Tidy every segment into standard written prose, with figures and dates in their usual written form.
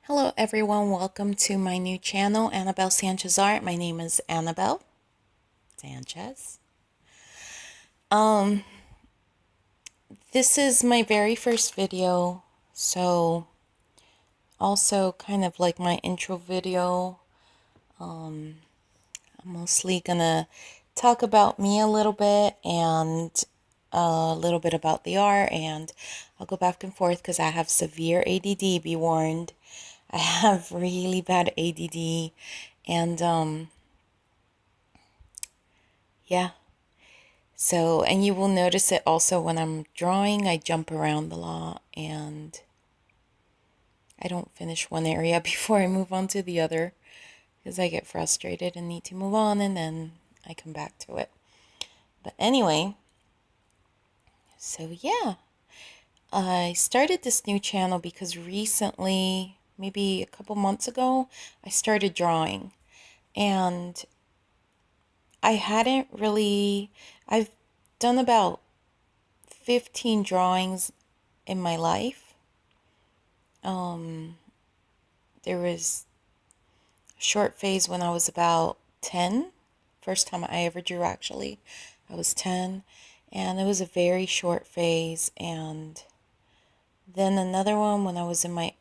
Hello everyone, welcome to my new channel, Annabelle Sanchez Art. My name is Annabelle Sanchez. This is my very first video, so also kind of like my intro video. I'm mostly gonna talk about me a little bit and a little bit about the art, and I'll go back and forth because I have severe ADD, be warned. I have really bad ADD, and yeah. So, and you will notice it also when I'm drawing, I jump around a lot and I don't finish one area before I move on to the other because I get frustrated and need to move on, and then I come back to it. But anyway, so yeah, I started this new channel because recently, maybe a couple months ago, I started drawing, and I hadn't really, I've done about 15 drawings in my life. There was a short phase when I was about 10. First time I ever drew, actually. I was 10. And it was a very short phase. And then another one when I was in my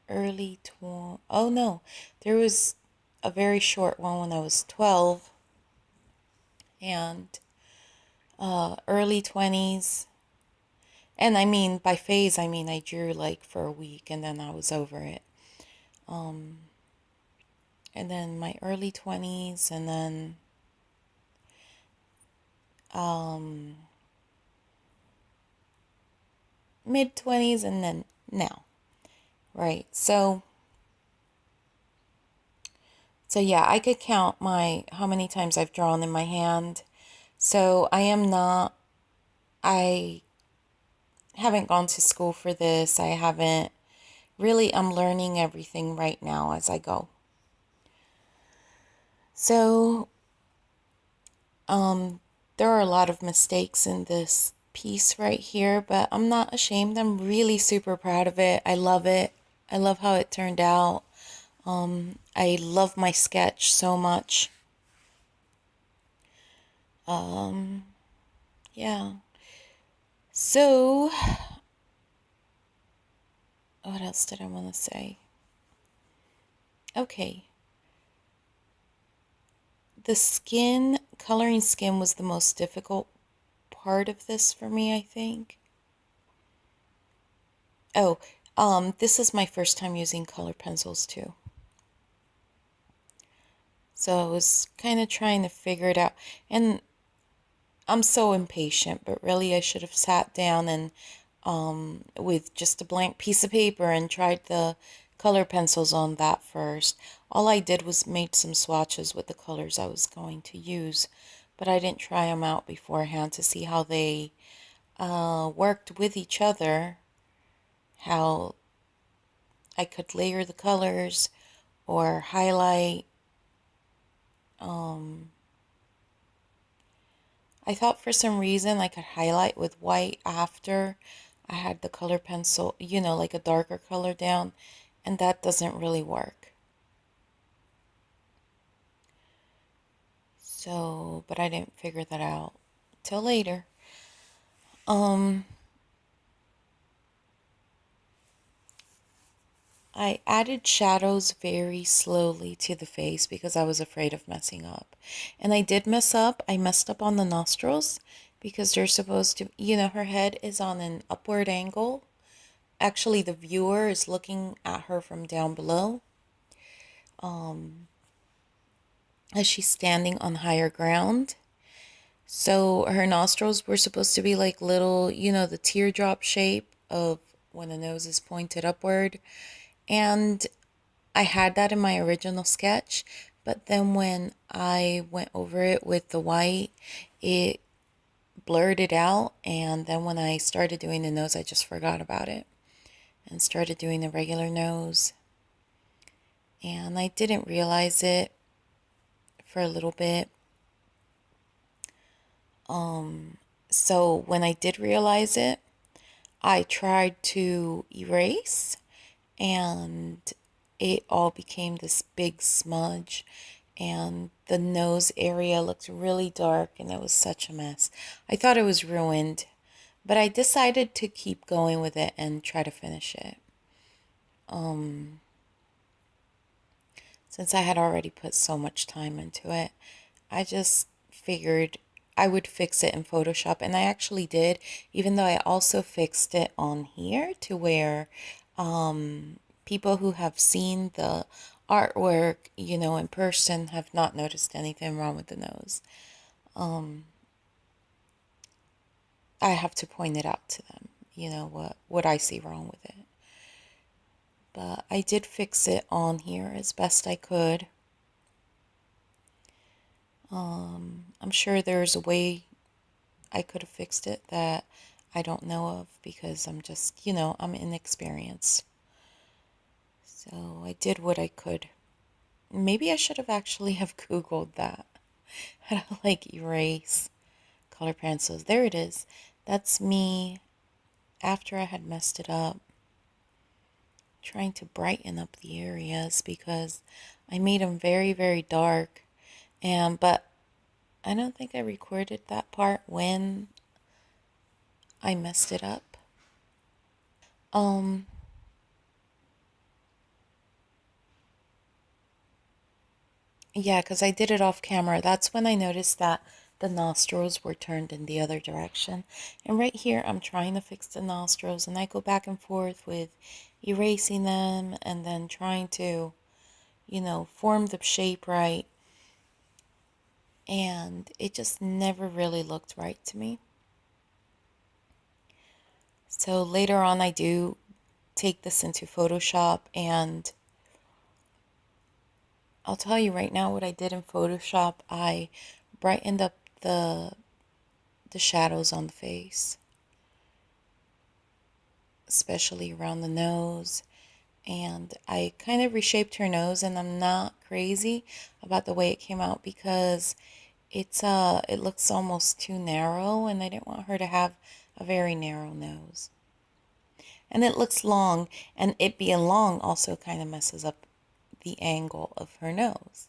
early 20s. Oh, no. There was a very short one when I was 12. And early 20s. And I mean, by phase, I mean I drew like for a week and then I was over it. And then my early 20s, and then mid 20s, and then now, right? So yeah, I could count my how many times I've drawn in my hand. So I haven't gone to school for this. I haven't really, I'm learning everything right now as I go. So there are a lot of mistakes in this piece right here, but I'm not ashamed. I'm really super proud of it. I love it. I love how it turned out. I love my sketch so much. Yeah. So, what else did I want to say? Okay. Coloring skin was the most difficult part of this for me, I think. Oh, this is my first time using color pencils too. So I was kind of trying to figure it out. And I'm so impatient, but really I should have sat down and with just a blank piece of paper and tried the color pencils on that first. All I did was made some swatches with the colors I was going to use, but I didn't try them out beforehand to see how they worked with each other, how I could layer the colors or highlight. I thought for some reason I could highlight with white after I had the color pencil, like a darker color down, and that doesn't really work. So, but I didn't figure that out till later. I added shadows very slowly to the face because I was afraid of messing up. And I did mess up. I messed up on the nostrils because they're supposed to, her head is on an upward angle. Actually, the viewer is looking at her from down below, as she's standing on higher ground. So her nostrils were supposed to be like little, the teardrop shape of when the nose is pointed upward. And I had that in my original sketch, but then when I went over it with the white, it blurred it out. And then when I started doing the nose, I just forgot about it and started doing the regular nose. And I didn't realize it for a little bit. So when I did realize it, I tried to erase, and it all became this big smudge, and the nose area looked really dark, and it was such a mess. I thought it was ruined, but I decided to keep going with it and try to finish it. Since I had already put so much time into it, I just figured I would fix it in Photoshop, and I actually did, even though I also fixed it on here to where people who have seen the artwork, in person have not noticed anything wrong with the nose. I have to point it out to them, what I see wrong with it. But I did fix it on here as best I could. I'm sure there's a way I could have fixed it that I don't know of because I'm just, I'm inexperienced. So I did what I could. Maybe I should have actually have Googled that. How to erase color pencils. There it is. That's me after I had messed it up, trying to brighten up the areas because I made them very, very dark. But I don't think I recorded that part when I messed it up. Um, yeah, because I did it off camera. That's when I noticed that the nostrils were turned in the other direction. And right here, I'm trying to fix the nostrils, and I go back and forth with erasing them and then trying to, form the shape right. And it just never really looked right to me. So later on, I do take this into Photoshop, and I'll tell you right now what I did in Photoshop. I brightened up the shadows on the face, especially around the nose. And I kind of reshaped her nose, and I'm not crazy about the way it came out because it looks almost too narrow, and I didn't want her to have a very narrow nose. And it looks long, and it being long also kind of messes up the angle of her nose.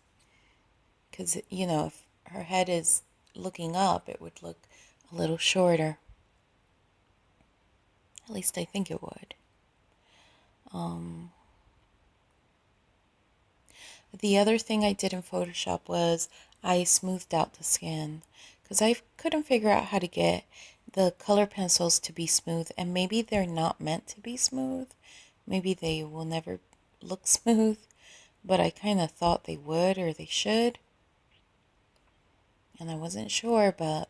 Because, if her head is looking up, it would look a little shorter. At least I think it would. The other thing I did in Photoshop was I smoothed out the skin because I couldn't figure out how to get the color pencils to be smooth, and maybe they're not meant to be smooth. Maybe they will never look smooth, but I kind of thought they would or they should, and I wasn't sure, but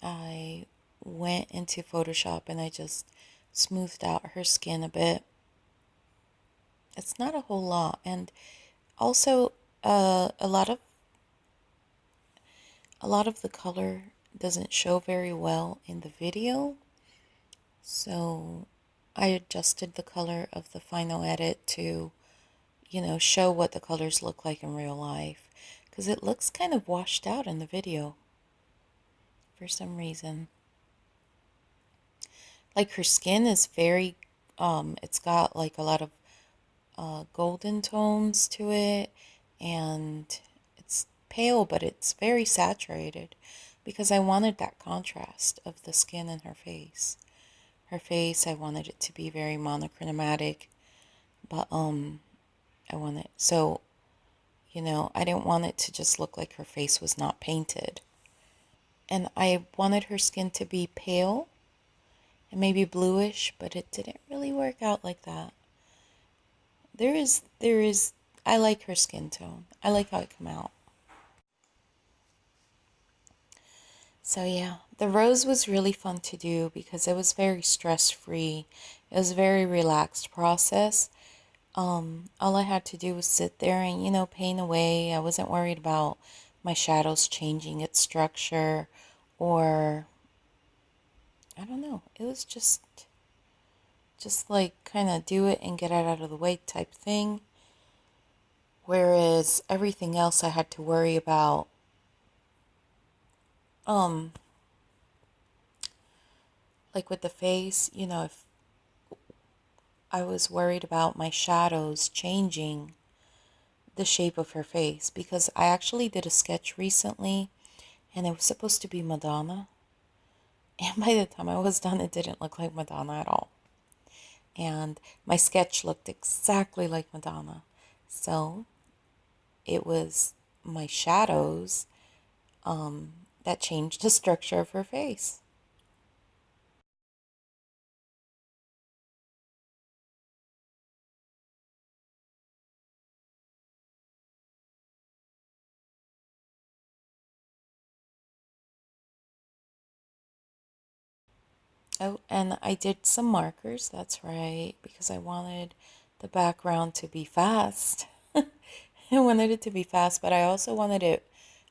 I went into Photoshop and I just smoothed out her skin a bit. It's not a whole lot, and also a lot of the color doesn't show very well in the video, so I adjusted the color of the final edit to, show what the colors look like in real life, because it looks kind of washed out in the video for some reason. Like her skin is very, it's got like a lot of golden tones to it, and it's pale, but it's very saturated because I wanted that contrast of the skin and her face. Her face, I wanted it to be very monochromatic, but I wanted so, I didn't want it to just look like her face was not painted. And I wanted her skin to be pale and maybe bluish, but it didn't really work out like that. There is I like her skin tone. I like how it come out. So yeah, the rose was really fun to do because it was very stress-free. It was a very relaxed process. All I had to do was sit there and, paint away. I wasn't worried about my shadows changing its structure, or I don't know. It was just like kind of do it and get it out of the way type thing. Whereas everything else I had to worry about, um, like with the face, if I was worried about my shadows changing the shape of her face because I actually did a sketch recently and it was supposed to be Madonna. And by the time I was done, it didn't look like Madonna at all. And my sketch looked exactly like Madonna. So it was my shadows that changed the structure of her face. Oh, and I did some markers, that's right, because I wanted the background to be fast. I wanted it to be fast, but I also wanted it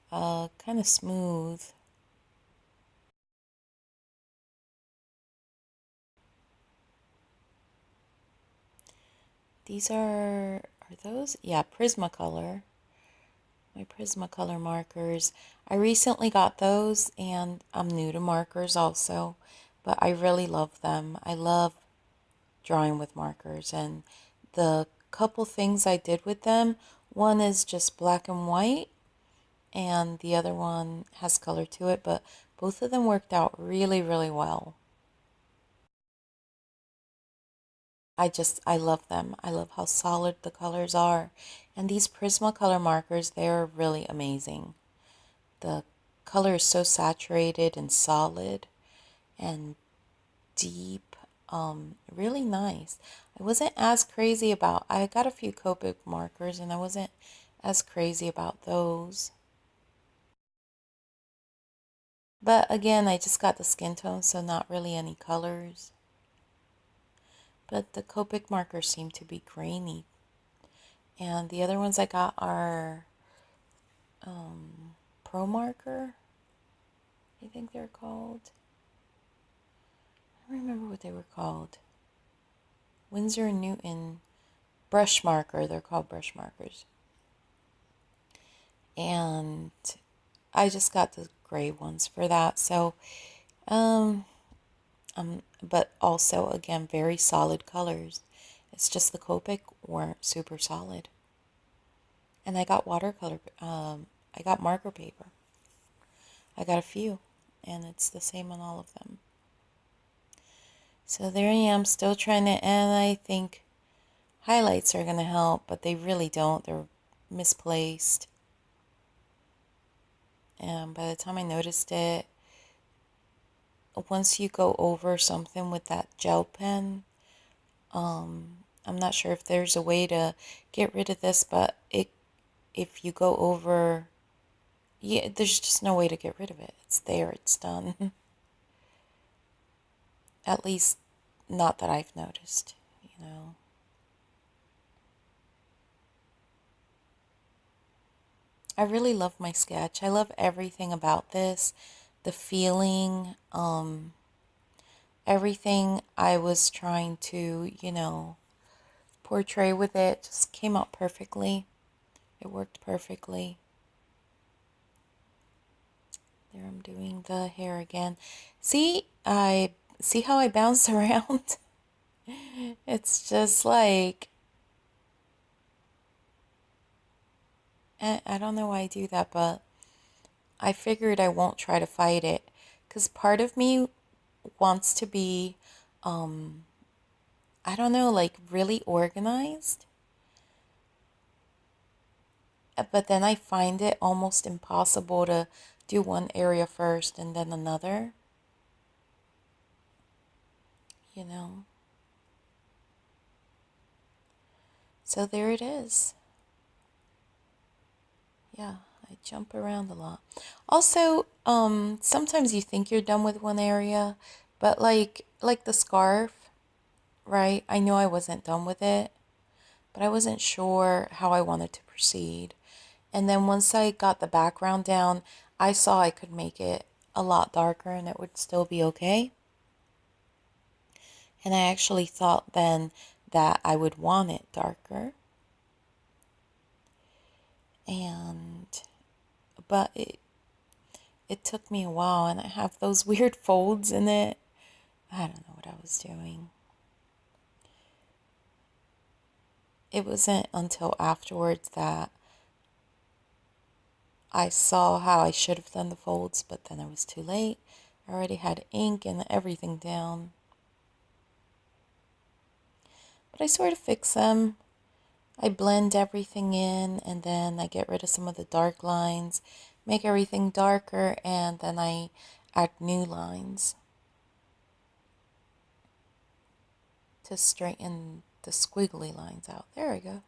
kind of smooth. These are those? Yeah, Prismacolor. My Prismacolor markers. I recently got those and I'm new to markers also, but I really love them. I love drawing with markers and the couple things I did with them, one is just black and white and the other one has color to it, but both of them worked out really, really well. I love them. I love how solid the colors are. And these Prismacolor markers, they're really amazing. The color is so saturated and solid and deep. Really nice. I wasn't as crazy about, I got a few Copic markers and I wasn't as crazy about those. But again, I just got the skin tone, so not really any colors. But the Copic markers seem to be grainy. And the other ones I got are Pro Marker, I think they're called. I don't remember what they were called. Winsor and Newton brush marker, they're called brush markers. And I just got the gray ones for that. So, um, but also again, very solid colors. It's just the Copic weren't super solid. And I got watercolor, I got marker paper. I got a few, and it's the same on all of them. So there I am, still trying to, and I think highlights are going to help, but they really don't. They're misplaced. And by the time I noticed it, once you go over something with that gel pen, I'm not sure if there's a way to get rid of this, but if you go over, yeah, there's just no way to get rid of it. It's there, it's done. At least not that I've noticed, you know. I really love my sketch. I love everything about this. The feeling, everything I was trying to, portray with it just came out perfectly. It worked perfectly. There I'm doing the hair again. See, I see how I bounce around? It's just like, I don't know why I do that, but I figured I won't try to fight it because part of me wants to be, I don't know, like really organized. But then I find it almost impossible to do one area first and then another, you know. So there it is. Yeah, I jump around a lot. Also, sometimes you think you're done with one area, but like the scarf, right? I knew I wasn't done with it, but I wasn't sure how I wanted to proceed. And then once I got the background down, I saw I could make it a lot darker and it would still be okay. And I actually thought then that I would want it darker. And but it took me a while and I have those weird folds in it. I don't know what I was doing. it wasn't until afterwards that I saw how I should have done the folds, but then it was too late. I already had ink and everything down. But I sort of fix them. I blend everything in, and then I get rid of some of the dark lines, make everything darker, and then I add new lines to straighten the squiggly lines out. There we go.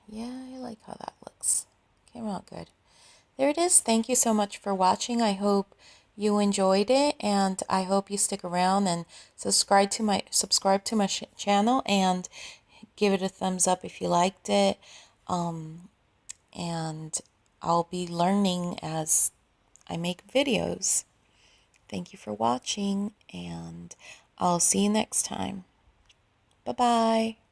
Yeah, I like how that looks. Came out good. There it is. Thank you so much for watching. I hope you enjoyed it, and I hope you stick around and subscribe to my channel and give it a thumbs up if you liked it. And I'll be learning as I make videos. Thank you for watching, and I'll see you next time. Bye-bye.